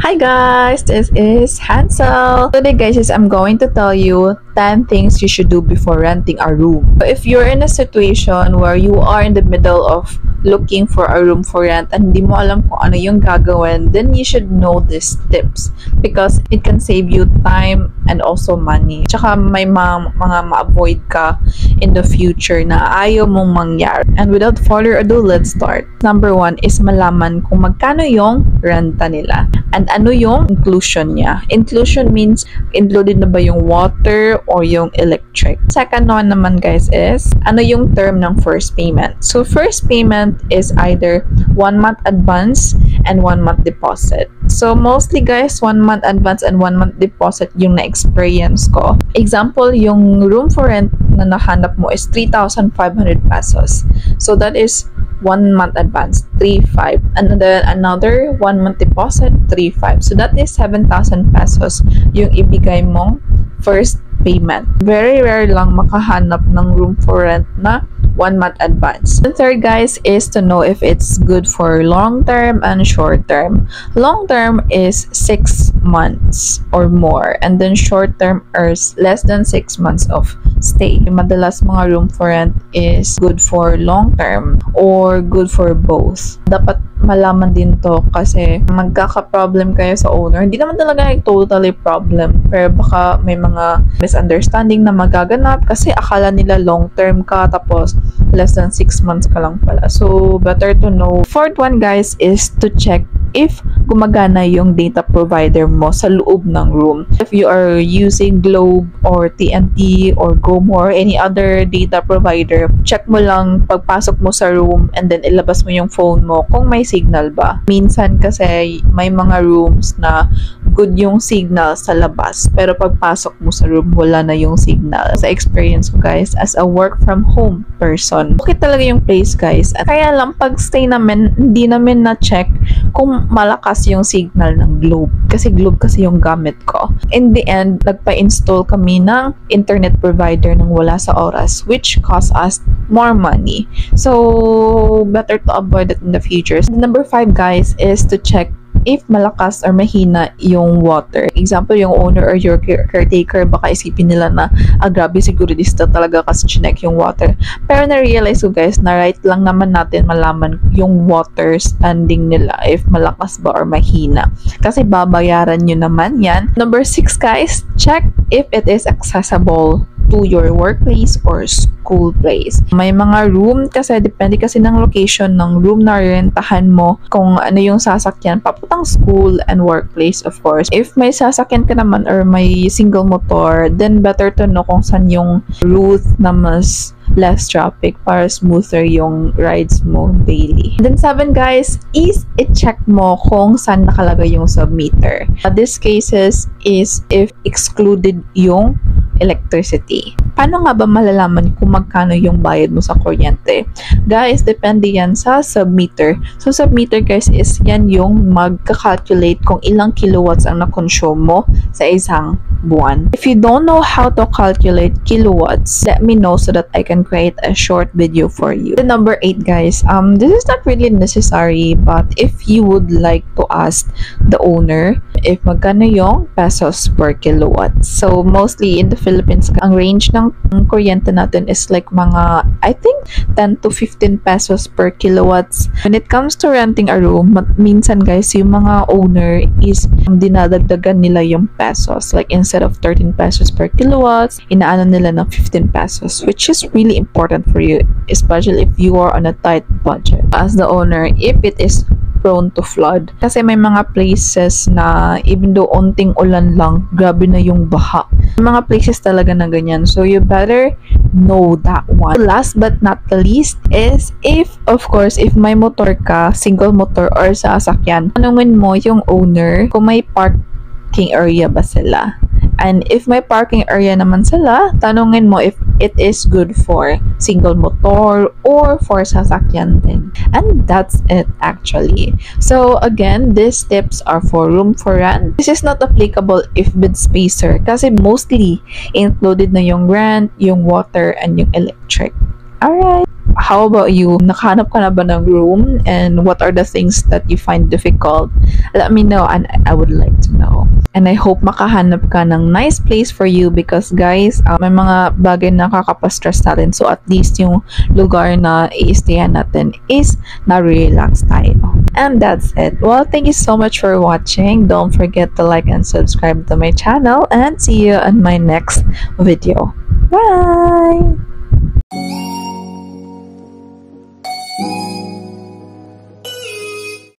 Hi guys, this is Hansel. Today guys I'm going to tell you 10 things you should do before renting a room. If you're in a situation where you are in the middle of looking for a room for rent and hindi mo alam kung ano yung gagawin, then you should know these tips because it can save you time and also money. Tsaka may mga ma-avoid ka in the future na ayaw mong mangyari. And without further ado, let's start. Number 1 is malaman kung magkano yung renta nila and ano yung inclusion niya. Inclusion means included na ba yung water or yung electric. Second one naman guys is ano yung term ng first payment. So first payment is either 1 month advance and 1 month deposit. So mostly guys 1 month advance and 1 month deposit yung na-experience ko. Example, yung room for rent na nahanap mo is 3,500 pesos. So that is 1 month advance, 3,500. And then another 1 month deposit, 3,500. So that is 7,000 pesos yung ibigay mong first payment. Very rare lang makahanap ng room for rent na 1 month advance. The third guys is to know if it's good for long term and short term. Long term is 6 months or more, and then short term is less than 6 months of stay. Madalas mga room for rent is good for long term or good for both. Dapat malaman din to kasi magkaka-problem kayo sa owner. Hindi naman talaga totally problem, pero baka may mga misunderstanding na magaganap kasi akala nila long term ka tapos less than 6 months ka lang pala. So better to know. Fourth one guys is to check if gumagana yung data provider mo sa loob ng room. If you are using Globe or TNT or GoMore, any other data provider, check mo lang pagpasok mo sa room and then ilabas mo yung phone mo kung may signal ba. Minsan kasi may mga rooms na good yung signal sa labas pero pagpasok mo sa room wala na yung signal. Sa experience ko guys as a work from home person, okay talaga yung place guys. At kaya lang pag stay namin, hindi namin na-check kung malakas yung signal ng Globe. Kasi Globe kasi yung gamit ko. In the end, nagpa-install kami ng internet provider nang wala sa oras, which cost us more money. So, better to avoid it in the future. Number 5 guys is to check if malakas or mahina yung water. Example, yung owner or your caretaker, baka isipin nila na grabe seguridista talaga kasi chinek yung water. Pero na-realize ko guys, na right lang naman natin malaman yung water standing nila if malakas ba or mahina. Kasi babayaran nyo naman yan. Number 6 guys, check if it is accessible to your workplace or school place. May mga room kasi, depende kasi ng location ng room na rentahan mo kung ano yung sasakyan papuntang school and workplace of course. If may sasakyan ka naman or may single motor, then better to know kung saan yung route na mas less traffic para smoother yung rides mo daily. Then 7 guys is i-check mo kung saan nakalagay yung submeter. These cases is if excluded yung electricity. Paano nga ba malalaman kung magkano yung bayad mo sa kuryente? Guys, depende yan sa submeter. So, submeter guys is yan yung magka-calculate kung ilang kilowatts ang na-consume mo sa isang buwan. If you don't know how to calculate kilowatts, let me know so that I can create a short video for you. The number 8 guys, this is not really necessary, but if you would like to ask the owner if magkano yung pesos per kilowatt. So, mostly in the Philippines, ang range ng kuryente natin is like mga, I think, 10 to 15 pesos per kilowatts. When it comes to renting a room, minsan guys, yung mga owner is dinadagdagan nila yung pesos. Like, instead of 13 pesos per kilowatts, inaano nila ng 15 pesos, which is really important for you, especially if you are on a tight budget. As the owner, if it is prone to flood. Kasi may mga places na even though onting ulan lang, grabe na yung baha. May mga places talaga na ganyan. So, you better know that one. Last but not the least is if, of course, if may motor ka, single motor or sasakyan, tanungin mo yung owner kung may parking area ba sila. And if may parking area naman sila, tanungin mo if it is good for single motor or for sasakyan din. And that's it actually. So again, these tips are for room for rent. This is not applicable if bed spacer kasi mostly included na yung rent, yung water, and yung electric. Alright. How about you? Nakahanap ka na ba ng room? And what are the things that you find difficult? Let me know, and I would like to know. And I hope makahanap ka ng nice place for you because guys, may mga bagay na nakakapastress natin. So at least yung lugar na i-stayan natin is na-relax tayo. And that's it. Well, thank you so much for watching. Don't forget to like and subscribe to my channel, and see you in my next video. Bye!